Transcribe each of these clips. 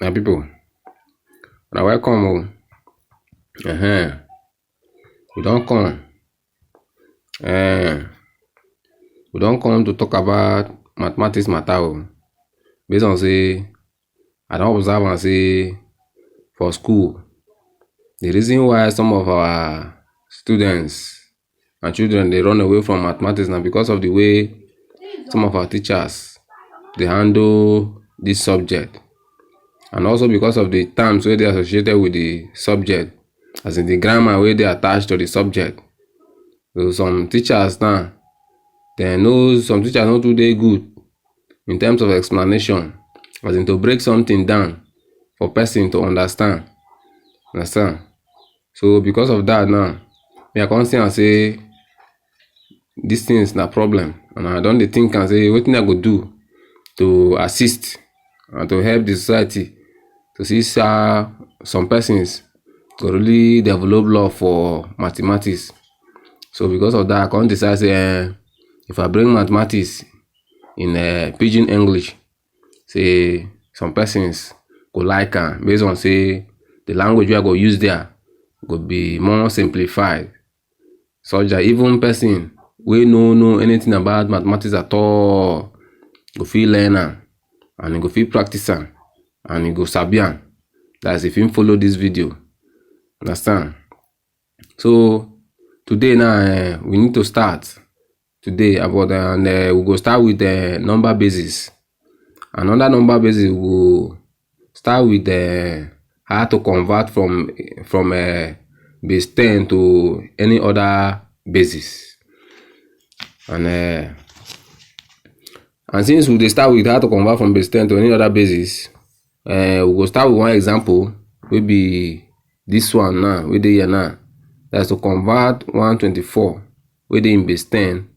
My people, now welcome. We don't come. We don't come to talk about mathematics matter. Based on say, I don't observe and say for school, the reason why some of our students and children they run away from mathematics now because of the way some of our teachers they handle this subject, and also because of the terms where they are associated with the subject, as in the grammar where they attached to the subject. So some teachers now, some teachers not too they good in terms of explanation, as in to break something down for person to understand. So because of that now, we are constantly say these things na problem, and I don't think and say what thing I go do to assist and to help the society to see some persons to really develop love for mathematics. So because of that, I can't decide say if I bring mathematics in Pidgin English, say some persons go like based on say the language we are go use there go be more simplified, such that even person we no know anything about mathematics at all go feel learn and he go feel practice and he go sabi. That's if you follow this video. Understand? So today now we need to start today about and we go start with the number basis. Another number basis we go start with how to convert from base 10 to any other basis. And since we start with how to convert from base 10 to any other basis, we go start with one example. Will be this one now. We dey here now. That's to convert 124 we dey in base 10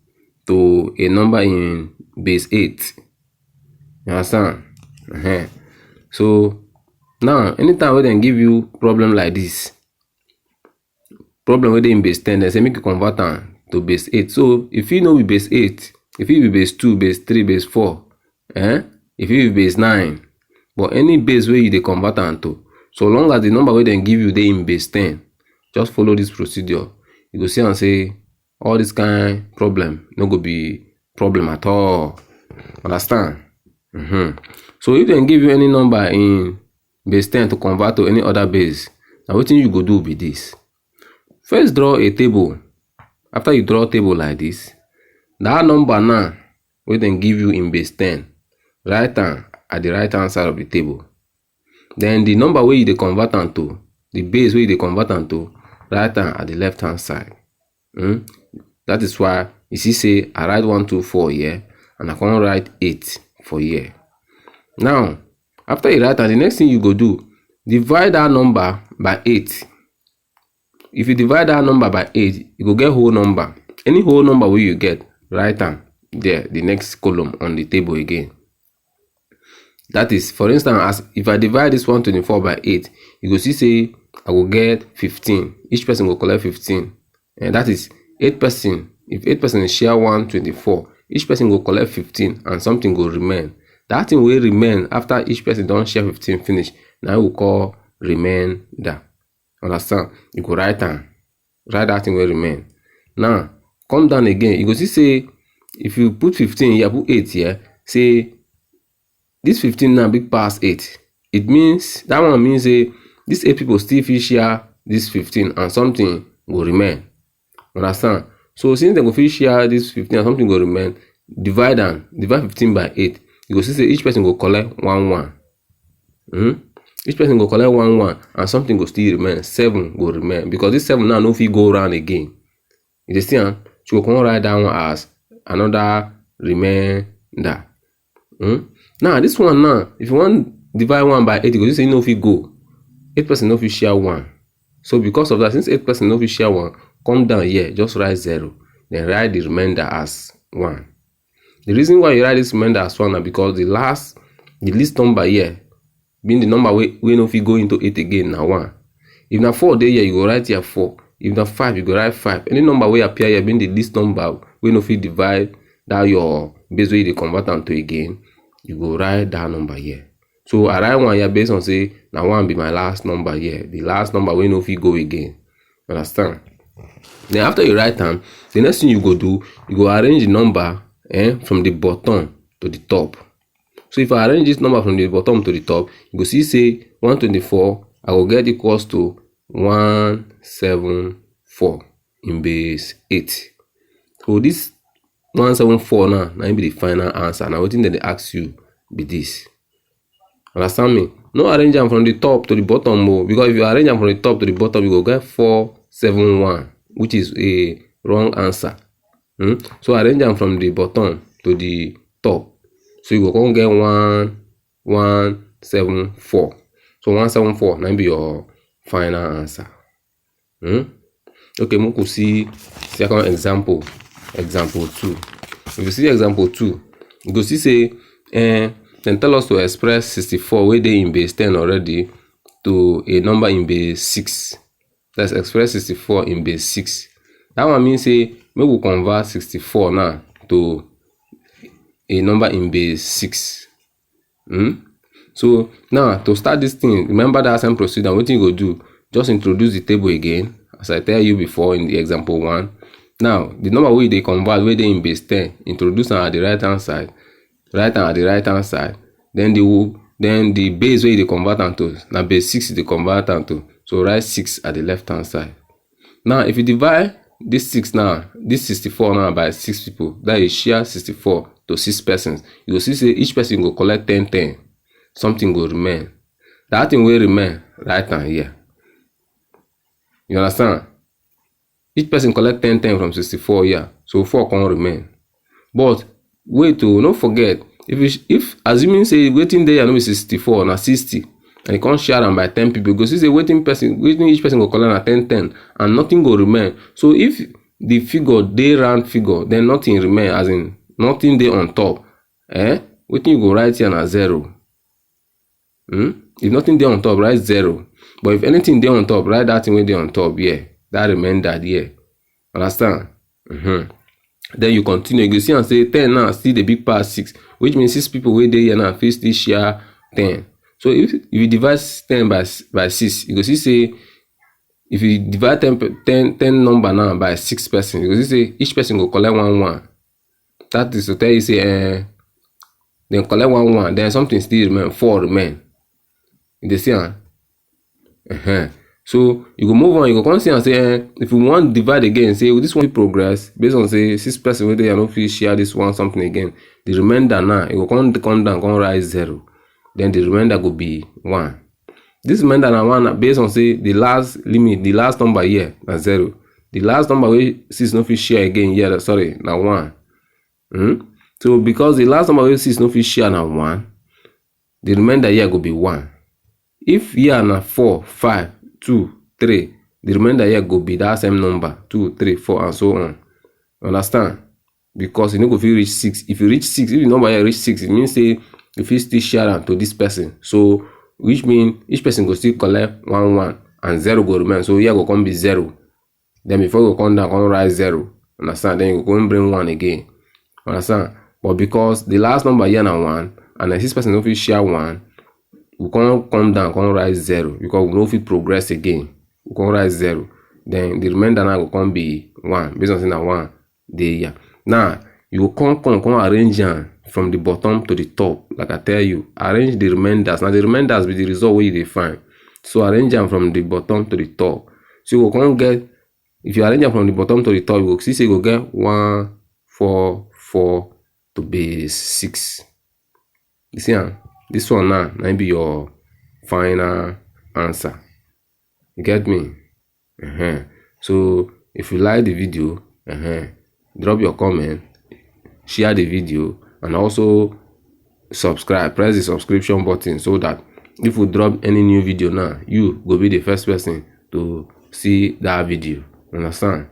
to a number in base 8. You understand? So now anytime we then give you problem like this, problem we dey in base 10, they say make you convert to base 8. So if you know with base 8, if you be base 2, base 3, base 4, if you be base 9, but any base where you dey convert to, so long as the number where they give you they in base 10, just follow this procedure. You go see and say all this kind problem no go be problem at all. Understand? So if they give you any number in base 10 to convert to any other base, now what thing you go do be this. First draw a table. After you draw a table like this, that number now we then give you in base 10, right hand at the right hand side of the table. Then the number where you dey convert to, the base where you dey convert to, right hand at the left hand side. That is why you see say I write 124 here and I can write 8 for here. Now after you write, and the next thing you go do, divide that number by 8. If you divide that number by 8, you go get whole number. Any whole number where you get, write hand there, the next column on the table again. That is, for instance, as if I divide this 124 by 8, you go see say I will get 15. Each person will collect 15. And that is 8 person. If 8 person share 124, each person will collect 15 and something will remain. That thing will remain after each person don't share 15 finish. Now we call remainder. Understand? You go write that thing will remain. Now come down again. You go see say if you put 15 here, put 8 here, say this 15 now big past 8. It means that one means say these 8 people still fit share this 15 and something will remain. Understand? So since they go fit share this 15 and something will remain, divide 15 by 8. You go see say each person will collect 1. Each person will collect 1 and something will still remain. 7 will remain because this 7 now no fit go around again. You understand? So you can write that one as another remainder. Now this one now, if you want divide 1 by 8, you go say no fit go. 8 person no fit share 1. So because of that, since 8 person no fit share 1, come down here, just write 0. Then write the remainder as 1. The reason why you write this remainder as 1 is because the least number here, being the number we no fit go into 8 again now 1. If na 4 there here, you go write here 4. If na 5, you go write 5. Any number we appear here being the least number we no fit divide that your base where you convert to again, you go write that number here. So I write 1 here based on say now 1 be my last number here. The last number we no fit go again. Understand? Then after you write them, the next thing you go do, you go arrange the number from the bottom to the top. So if I arrange this number from the bottom to the top, you go see say 124, I will get equals to 174 in base 8. So this 174 now be the final answer. Now what thing that they ask you be this. Understand me? No arrange them from the top to the bottom more, because if you arrange them from the top to the bottom, you go get 471, which is a wrong answer. So arrange them from the bottom to the top. So you go get 174. So 174 now be your final answer. Okay, we could see second example. Example 2. If you see example 2, you go see say then tell us to express 64 where they in base 10 already to a number in base 6. Let's express 64 in base 6. That one means say we will convert 64 now to a number in base 6. So now to start this thing, remember that same procedure. What you go do? Just introduce the table again, as I tell you before in the example 1. Now the number where they convert where they in base 10, introduce them at the right hand side. Write at the right hand side. Then the base where they convert into. Now base 6 is the convert into. So write 6 at the left hand side. Now if you divide this 6 now, this 64 now by 6 people, that is share 64 to 6 persons. You will see say each person will collect 10. Something will remain. That thing will remain right hand here. You understand? Each person collect 10 from 64 here. So 4 can remain. But wait to don't forget, if assuming say waiting there no be 64 na 60, and you can't share them by 10 people, because it's a waiting each person go collect na 10 and nothing go remain. So if the figure they round figure, then nothing remain, as in nothing there on top. Waiting you go write here na 0. If nothing there on top, write 0. But if anything there on top, write that thing where they on top here. That remain that here. Understand? Then you continue. You see and say 10 now still the big part 6, which means 6 people where they here now face this share 10. So if you divide 10 by 6, you go see say if you divide 10 number now by 6 persons, you go see say each person go collect 1. That is to tell you say then collect 1, then something still remain, 4 remain. You see So you go move on, you go come see and say if you want to divide again, say this one progress based on say 6 person where they are not fit share this one something again. The remainder now you go come down, come rise 0. Then the remainder go be 1. This remainder now 1 based on say the last limit, the last number here na 0. The last number where 6 no fit share again here, sorry, na 1. So because the last number where 6 no fit share na 1, the remainder here go be 1. If here na 4, 5, 2, 3, the remainder here go be that same number 2, 3, 4 and so on. Understand? Because you know if you reach 6, if you reach 6, if the number here reach 6, it means say if you still share am to this person, so which means each person go still collect 1 and 0 go remain. So here go come be 0. Then before you go come down, come rise 0. Understand? Then you go come bring 1 again. Understand? But because the last number here na 1 and the 6 person no fit share 1, we can't come down, can't rise 0, because we no fit progress again. We can't rise 0. Then the remainder now will come be 1, based on saying that 1 there here. Now you come arrange them from the bottom to the top. Like I tell you, arrange the remainders. Now the remainders be the result where you define. So arrange them from the bottom to the top. So you can get, if you arrange them from the bottom to the top, you will see say you will get 1, 4, 4 to base 6. You see, this one now might be your final answer. You get me? So if you like the video, drop your comment, share the video, and also subscribe. Press the subscription button so that if we drop any new video now, you will be the first person to see that video. Understand?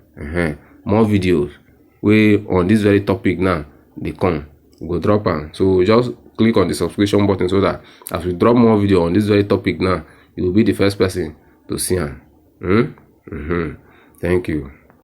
More videos we on this very topic now they come, we go drop them. So just click on the subscription button so that as we drop more video on this very topic now, you will be the first person to see them. Thank you.